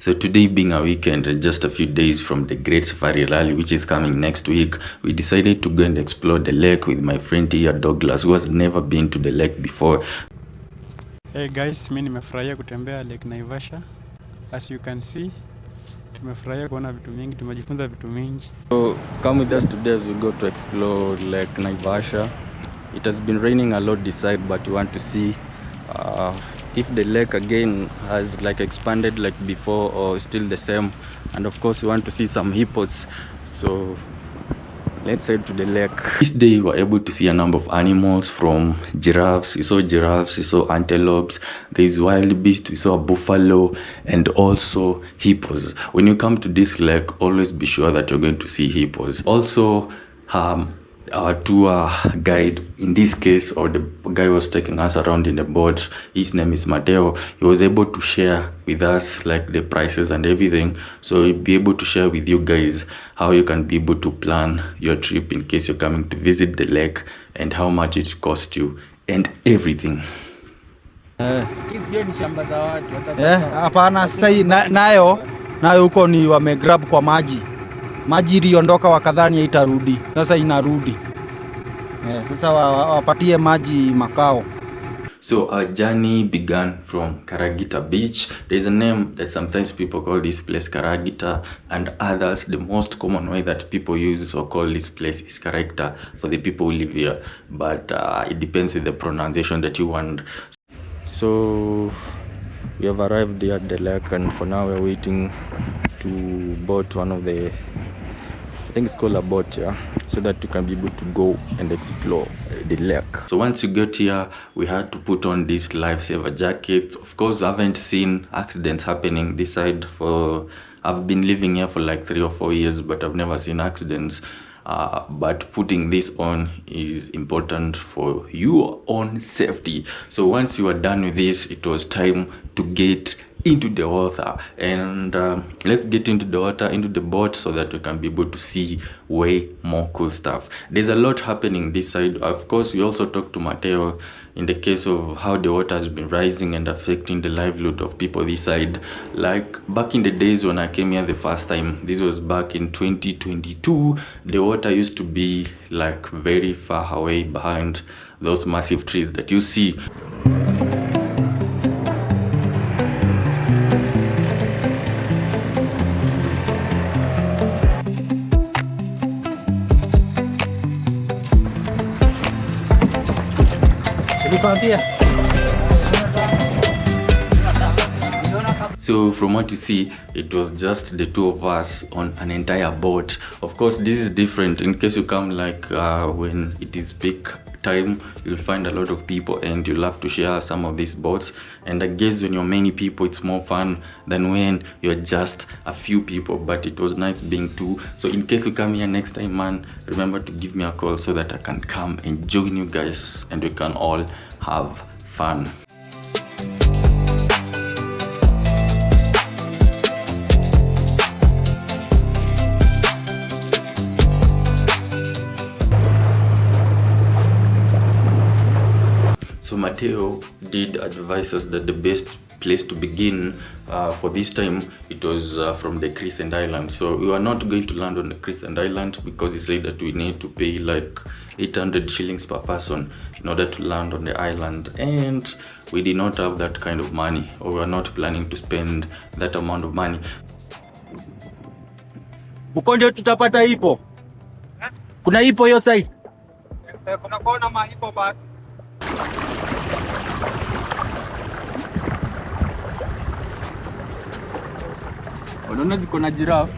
So today being a weekend and just a few days from the Great Safari Rally, which is coming next week, we decided to go and explore the lake with my friend here Douglas, who has never been to the lake before. Hey guys, mimi nimefurahia kutembea Lake Naivasha. As you can see, tumefurahia kuona vitu mingi, tumejifunza vitu mingi. So come with us today as we go to explore Lake Naivasha. It has been raining a lot this side, but we want to see if the lake again has like expanded like before or still the same. And of course we want to see some hippos, so let's head to the lake. This day we were able to see a number of animals, from giraffes, we saw antelopes, there's wild beasts, we saw a buffalo, and also hippos. When you come to this lake, always be sure that you're going to see hippos. Also our tour guide, in this case, or the guy who was taking us around in the boat, his name is Mateo. He was able to share with us like the prices and everything, so he'll be able to share with you guys how you can be able to plan your trip in case you're coming to visit the lake, and how much it costs you and everything. Hapana, sasa nayo huko ni wamegrab kwa maji iliondoka, wakadhani itarudi, sasa inarudi. Sasa wapatie maji makao. So our journey began from Karagita Beach. There's a name that sometimes people call this place Karagita, and others, the most common way that people use or call this place is Karagita for the people who live here, but it depends with the pronunciation that you want. So we have arrived here at the lake, and for now we're waiting to board one of the, I think it's called a boat, yeah, so that you can be able to go and explore the lake. So once you get here, we had to put on these lifesaver jackets. Of course, I haven't seen accidents happening this side I've been living here for like 3 or 4 years, but I've never seen accidents. But putting this on is important for your own safety. So once you are done with this, it was time to get into the water, and let's get into the water, into the boat, so that we can be able to see way more cool stuff. There's a lot happening this side. Of course, we also talked to Mateo in the case of how the water has been rising and affecting the livelihood of people this side. Like back in the days when I came here the first time, this was back in 2022, the water used to be like very far away behind those massive trees that you see. So from what you see, it was just the two of us on an entire boat. Of course, this is different in case you come like when it is peak time, you'll find a lot of people and you'll have to share some of these boats. And I guess when you're many people, it's more fun than when you're just a few people, but it was nice being two. So in case you come here next time, man, remember to give me a call so that I can come and join you guys and we can all have fun. So Mateo did advise us that the best place to begin for this time, it was from the Crescent Island. So we were not going to land on the Crescent Island because he said that we need to pay like 800 shillings per person in order to land on the island, and we did not have that kind of money, or we were not planning to spend that amount of money. Uko ndio tutapata hipo. Kuna hipo hiyo side. Kuna kona mahipo bado. Unaona ziko na giraffe.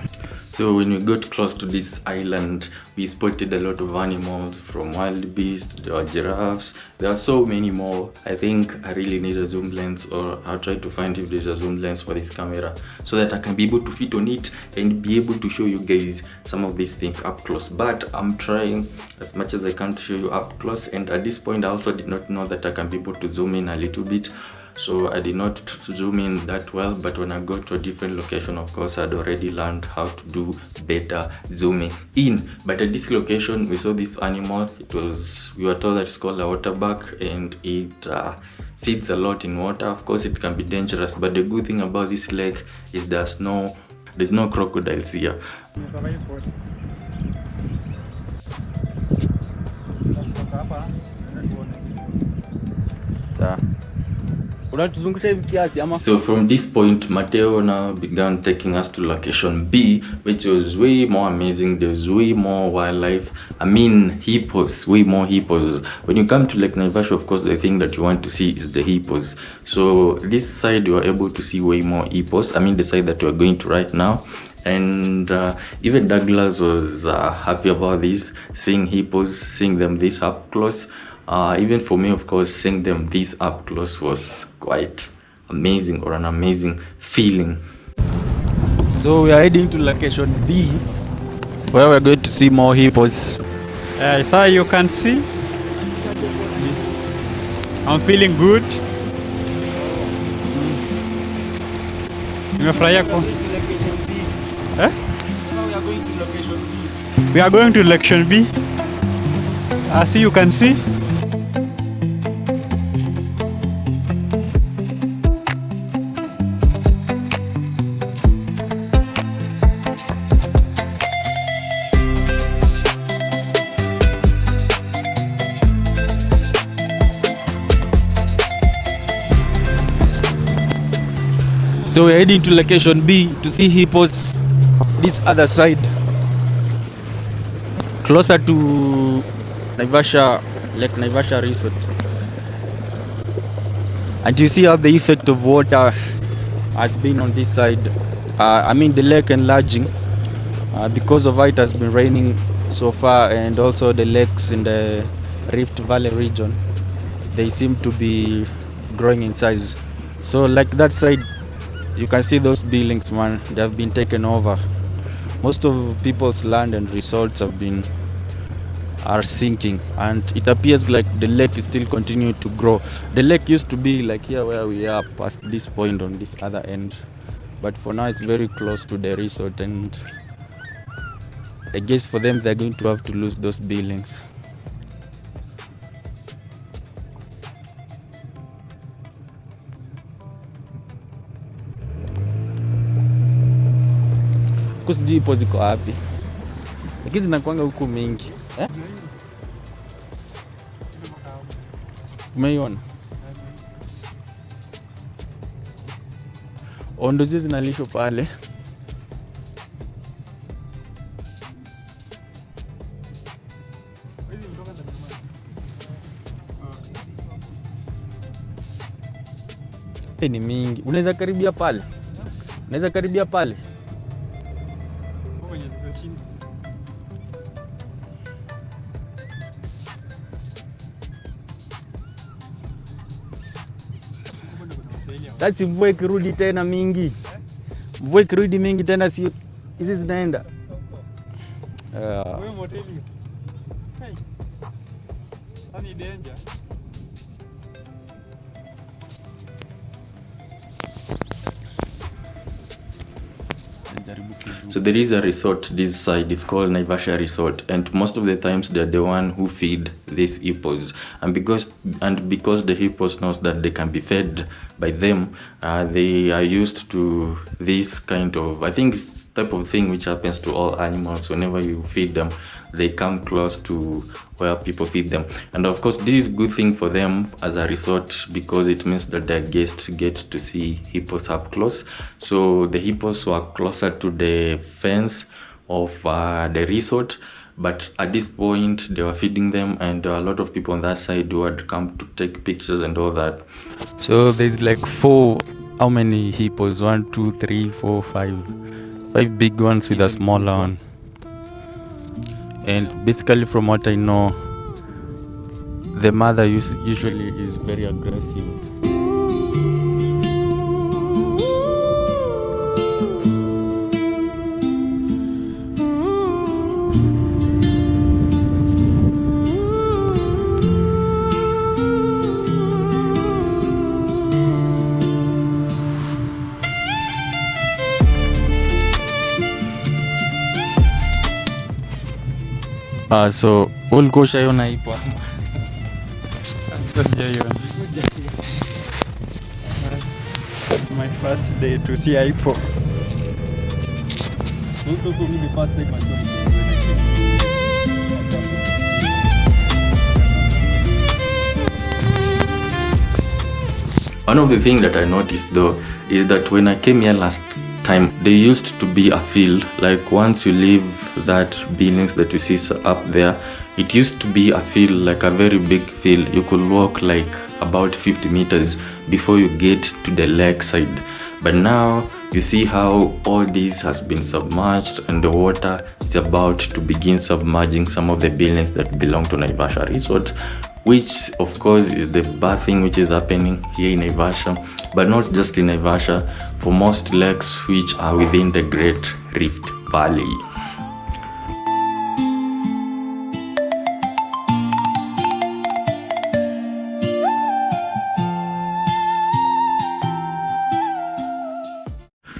So when we got close to this island, we spotted a lot of animals, from wild beasts to giraffes. There are so many more. I think I really need a zoom lens, or I'll try to find if there's a zoom lens for this camera, so that I can be able to fit on it and be able to show you guys some of these things up close. But I'm trying as much as I can to show you up close, and at this point I also did not know that I can be able to zoom in a little bit. So I did not zoom in that well, but when I got to a different location, of course I'd already learned how to do better zooming in. But at this location we saw this animal. We were told that it's called a waterbuck, and it feeds a lot in water. Of course, it can be dangerous, but the good thing about this lake is there's no crocodiles here. So from this point, Mateo now began taking us to location B, which was way more amazing. There's way more wildlife. I mean, hippos, way more hippos. When you come to Lake Naivasha, of course, the thing that you want to see is the hippos. So this side, you are able to see way more hippos. I mean, the side that we are going to right now. And even Douglas was happy about this, seeing hippos, seeing them this up close. Even for me, of course, seeing them this up close was quite amazing, or an amazing feeling. So we are heading to location B, where we're going to see more hippos. So you can see, I'm feeling good. Nimefurahia kwa. We are going to location B. As you can see. So we're heading to location B to see hippos this other side, closer to Naivasha, Lake Naivasha Resort. And you see how the effect of water has been on this side. I mean the lake enlarging because of it has been raining so far, and also the lakes in the Rift Valley region, they seem to be growing in size. So like that side, you can see those buildings, man, they have been taken over. Most of people's land and resorts are sinking, and it appears like the lake is still continuing to grow. The lake used to be like here where we are, past this point on this other end, but for now it's very close to the resort, and I guess for them they're going to have to lose those buildings. Sijui ipo ziko wapi, lakini zinakuanga huku mingi Umeiona? Ondo zile zinalishwa pale. Ni mingi. Unaweza karibia pale? Sasa mvua ikirudi tena mingi. Mvua ikirudi mingi tena, si hizi zinaenda. Wewe moteli. Hey. Ani danger. So there is a resort this side, it's called Naivasha Resort, and most of the times they're the one who feed these hippos, and because the hippos knows that they can be fed by them, they are used to this kind of, I think it's type of thing which happens to all animals. Whenever you feed them, they come close to where people feed them, and of course this is a good thing for them as a resort, because it means that their guests get to see hippos up close. So the hippos were closer to the fence of the resort, but at this point they were feeding them, and there were a lot of people on that side who had come to take pictures and all that. So there's like how many hippos? 1, 2, 3, 4, 5 big ones with a smaller one. And basically, from what I know, the mother usually is very aggressive. So ulikuwa ushaiona ipo? Sijaiona. First day to see hippo. Also for me, the first time I saw it. One of the things that I noticed though is that when I came here last time, there used to be a field. Like once you leave that buildings that you see up there, it used to be a field, like a very big field. You could walk like about 50 meters before you get to the lake side. But now you see how all this has been submerged and the water is about to begin submerging some of the buildings that belong to Nasha Resort, which of course is the bad thing which is happening here in Naivasha, but not just in Naivasha, for most lakes which are within the Great Rift Valley.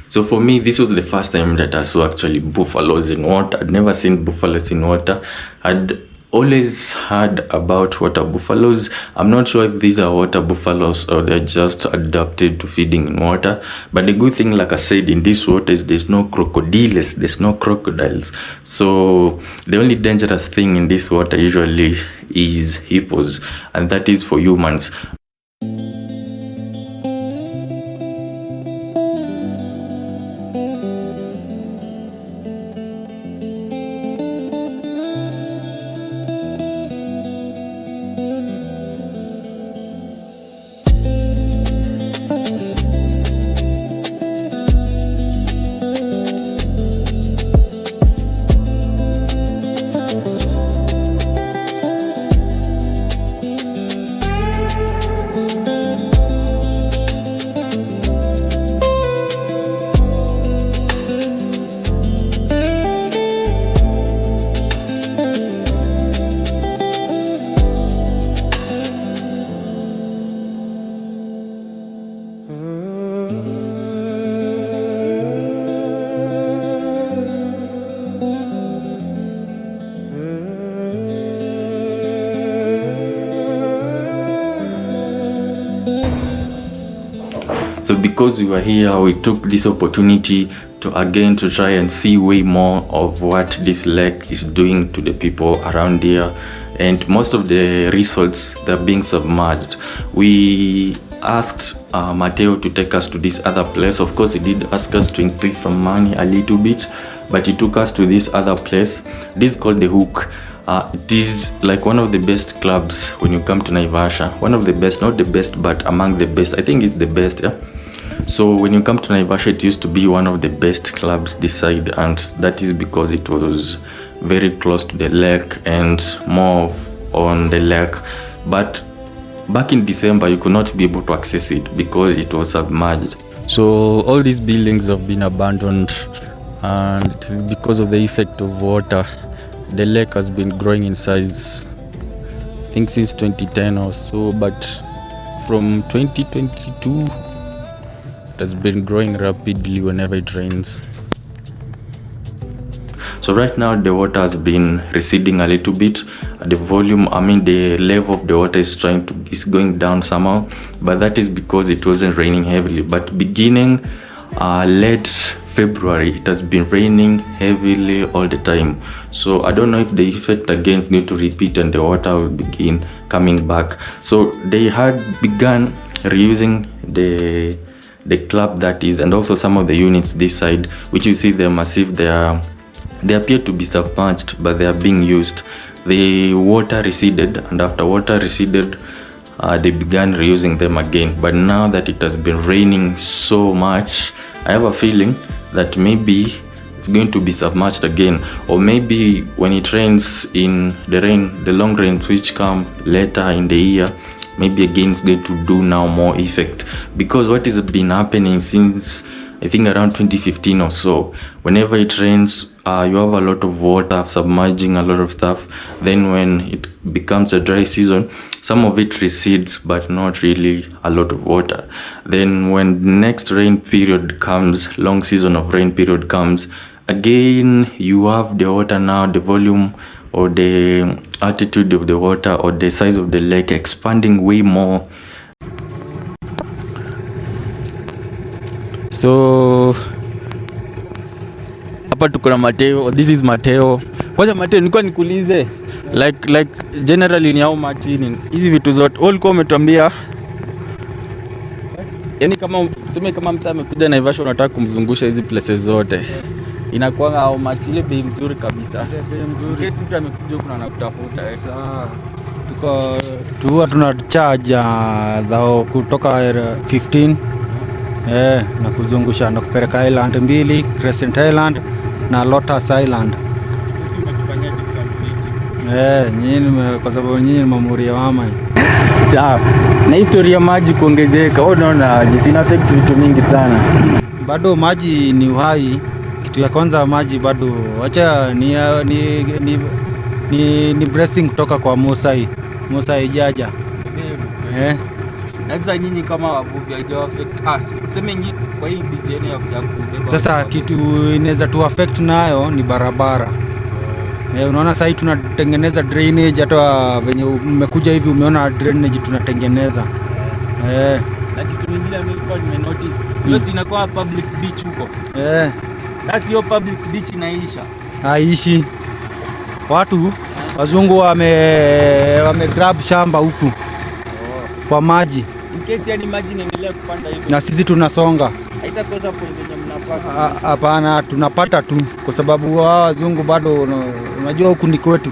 So for me, this was the first time that I saw actually buffaloes in water. I'd never seen buffaloes in water. I'd always heard about water buffaloes. I'm not sure if these are water buffaloes or they're just adapted to feeding in water. But the good thing, like I said, in this water is there's no crocodiles, there's no crocodiles. So the only dangerous thing in this water usually is hippos, and that is for humans. So because we were here, we took this opportunity to try and see way more of what this lake is doing to the people around here. And most of the resorts, they're being submerged. We asked Mateo to take us to this other place. Of course, he did ask us to increase some money a little bit, but he took us to this other place. This is called The Hook. It is like one of the best clubs when you come to Naivasha. One of the best, not the best, but among the best. I think it's the best, yeah? So when you come to Naivasha, it used to be one of the best clubs this side, and that is because it was very close to the lake and more on the lake. But back in December, you could not be able to access it because it was submerged. So all these buildings have been abandoned, and it is because of the effect of water. The lake has been growing in size, I think since 2010 or so, but from 2022 it has been growing rapidly whenever it rains. So right now the water has been receding a little bit. The volume, the level of the water is going down somehow, but that is because it wasn't raining heavily. But beginning late February, it has been raining heavily all the time. So I don't know if the effect again is going to repeat and the water will begin coming back. So they had begun reusing the club, that is, and also some of the units this side, which you see them as if they appear to be submerged, but they are being used. The water receded, and after water receded, they began reusing them again. But now that it has been raining so much, I have a feeling that maybe it's going to be submerged again, or maybe when it rains in the long rains which come later in the year, maybe again it's going to do now more effect. Because what has been happening since I think around 2015 or so, whenever it rains, you have a lot of water submerging a lot of stuff. Then when it becomes a dry season, some of it recedes, but not really a lot of water. Then when the next rain period comes, long season of rain period comes, again you have the water now, the volume or the altitude of the water or the size of the lake expanding way more. So hapa tuko na Mateo. This is Mateo. Kwanza Mateo, nilikuwa nikuulize like generally ni how much in hizi vitu zote ulikuwa umetuambia, yani kama tuseme kama mtu amekuja Naivasha unataka kumzungusha hizi places zote inakuwa how much? Ile bei mzuri kabisa, Bei mzuri. kesi mtu amekuja huko na anakutafuta Sasa huwa tuna charge dhao kutoka 15 na kuzungusha na kupeleka island mbili, Crescent Island na Lotus Island. sisi umetufanyia discount fee. Nyinyi kwa sababu nyinyi ni mamuria mama. Sawa. Na historia maji kuongezeka, unaona jinsi ina affect vitu mingi sana. Bado maji ni uhai. Kitu ya kwanza maji bado acha ni blessing kutoka kwa Musa ijaja. Na sasa nyinyi kama wavuvi haijawa affect tuseme nyinyi kwa hii busy yenu ya kubeba. Sasa kitu inaweza tu affect nayo ni barabara. Unaona sasa tunatengeneza drainage, hata venye umekuja hivi umeona drainage tunatengeneza. Na kitu kingine ambacho nimenotice, hiyo inakuwa public beach huko. Sasa hiyo public beach inaisha. Haishi. Watu wazungu wame grab shamba huku kwa maji. In case yani maji inaendelea kupanda hivyo. Na sisi tunasonga. Haitakosa point yenye mnapata. Hapana, tunapata tu kwa sababu wao wazungu bado unajua huku ni kwetu.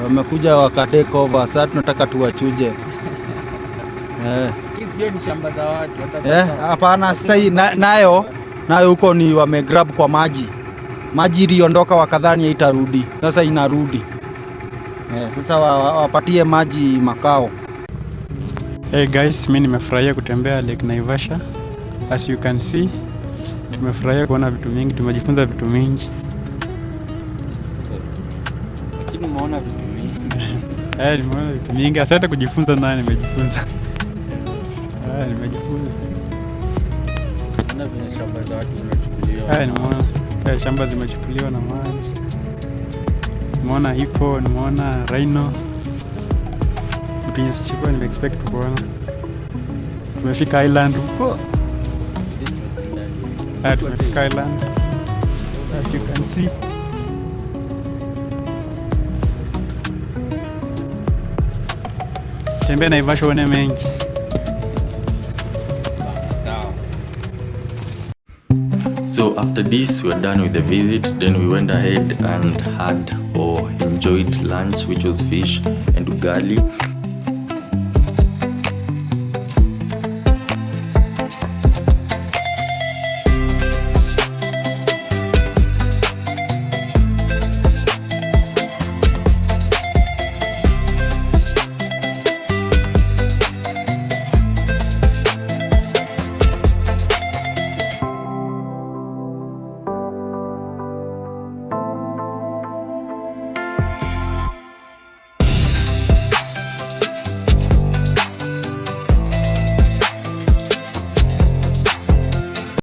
Wamekuja waka take over. Sasa tunataka tuwachuje. Hizo ni shamba za watu. Hapana, sasa nayo huko ni wame grab kwa maji. Maji iliondoka wakadhani haitarudi. Sasa inarudi. Sasa wapatie maji makao. Hey guys, mimi nimefurahia kutembea Lake Naivasha. As you can see, tumefurahia kuona vitu mingi, tumejifunza vitu mingi. Lakini umeona vitu mingi. Nimeona vitu mingi. Asante kujifunza naye nimejifunza. Nimejifunza. Naona vile shamba za watu zimechukuliwa. Nimeona shamba zimechukuliwa na maji. Nimeona hippo, nimeona rhino. Kwenye sichukua nime expect kuona. Tumefika island huko. Tumefika island. As you can see. Tembea Naivasha uone mengi. So after this we were done with the visit, then we went ahead and had or enjoyed lunch, which was fish and ugali.